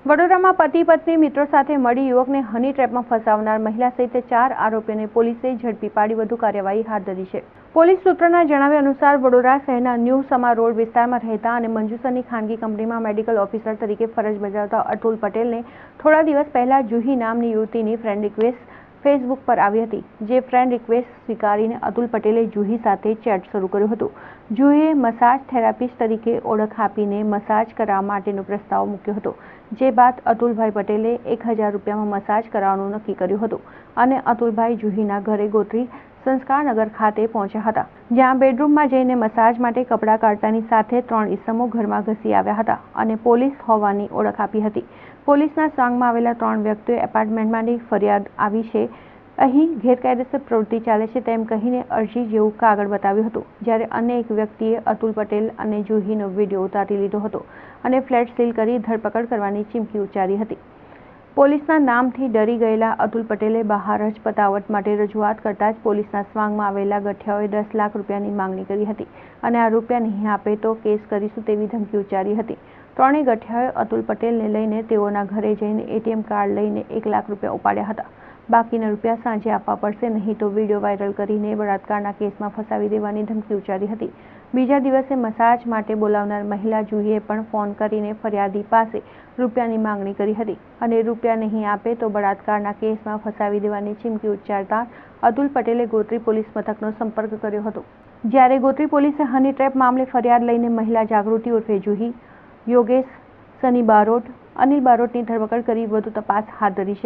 વડોદરામાં પતિ પત્ની મિત્રો સાથે મળી યુવકને હની ટ્રેપમાં ફસાવનાર મહિલા સહિત 4 આરોપીઓને પોલીસે ઝડપી પાડી વધુ કાર્યવાહી હાથ ધરી છે। પોલીસ સૂત્રોના જણાવ્યા અનુસાર વડોદરા શહેરના ન્યૂ સમા રોડ વિસ્તારમાં રહેતા અને મંજુસરની ખાનગી કંપનીમાં મેડિકલ ઓફિસર તરીકે ફરજ બજાવતા અતુલ પટેલને થોડા દિવસ પહેલા જુહી નામની યુવતીની ફ્રેન્ડ રિક્વેસ્ટ ફેસબુક પર આવી હતી, જે ફ્રેન્ડ રિક્વેસ્ટ સ્વીકારીને અતુલ પટેલે જુહી સાથે ચેટ શરૂ કર્યો હતો। જુહીએ મસાજ થેરાપિસ્ટ તરીકે ઓળખ આપીને મસાજ કરાવવા માટેનો પ્રસ્તાવ મૂક્યો હતો, જે બાદ અતુલભાઈ પટેલે 1000 રૂપિયામાં મસાજ કરાવવાનું નક્કી કર્યું હતું અને અતુલભાઈ જુહીના ઘરે ગોત્રી સંસ્કારનગર ખાતે પહોંચ્યા હતા, જ્યાં બેડરૂમમાં જઈને મસાજ માટે કપડાં કાઢતાની સાથે 3 ઈસમો ઘરમાં ઘસી આવ્યા હતા અને પોલીસ હોવાની ઓળખ આપી હતી। પોલીસના સાંગમાં આવેલા 3 વ્યક્તિઓએ એપાર્ટમેન્ટમાંની ફરિયાદ આવી છે, અહીં ગેરકાયદેસર પ્રવૃત્તિ ચાલે છે તેમ કહીને અરજી જેવું કાગળ બતાવ્યું હતું, જ્યારે અન્ય એક વ્યક્તિએ અતુલ પટેલ અને જુહીનો વિડીયો ઉતારી લીધો હતો અને ફ્લેટ સીલ કરી ધરપકડ કરવાની ચીમકી ઉચ્ચારી હતી। પોલીસના નામથી ડરી ગયેલા અતુલ પટેલે બહાર જ પતાવટ માટે રજૂઆત કરતા જ પોલીસના સ્વાંગમાં આવેલા ગઠિયાઓએ 10 લાખ રૂપિયાની માંગણી કરી હતી અને આ રૂપિયા નહીં આપે તો કેસ કરીશું તેવી ધમકી ઉચ્ચારી હતી। ત્રણેય ગઠિયાઓએ અતુલ પટેલને લઈને તેઓના ઘરે જઈને એટીએમ કાર્ડ લઈને 1 લાખ રૂપિયા ઉપાડ્યા હતા। બાકીના રૂપિયા સાંજે આપવા પડશે, નહીં તો વિડીયો વાયરલ કરીને બળાત્કારના કેસમાં ફસાવી દેવાની ધમકી ઉચ્ચારી હતી। બીજા દિવસે મસાજ માટે બોલાવનાર મહિલા જુહીએ પણ ફોન કરીને ફરિયાદી પાસે રૂપિયાની માંગણી કરી હતી અને રૂપિયા નહીં આપે તો બળાત્કારના કેસમાં ફસાવી દેવાની ચીમકી ઉચ્ચારતા અતુલ પટેલે ગોત્રી પોલીસ મથકનો સંપર્ક કર્યો હતો, જ્યારે ગોત્રી પોલીસે હની ટ્રેપ મામલે ફરિયાદ લઈને મહિલા જાગૃતિ ઉર્ફે જુહી, યોગેશ, સની બારોટ, અનિલ બારોટની ધરપકડ કરી વધુ તપાસ હાથ ધરી છે।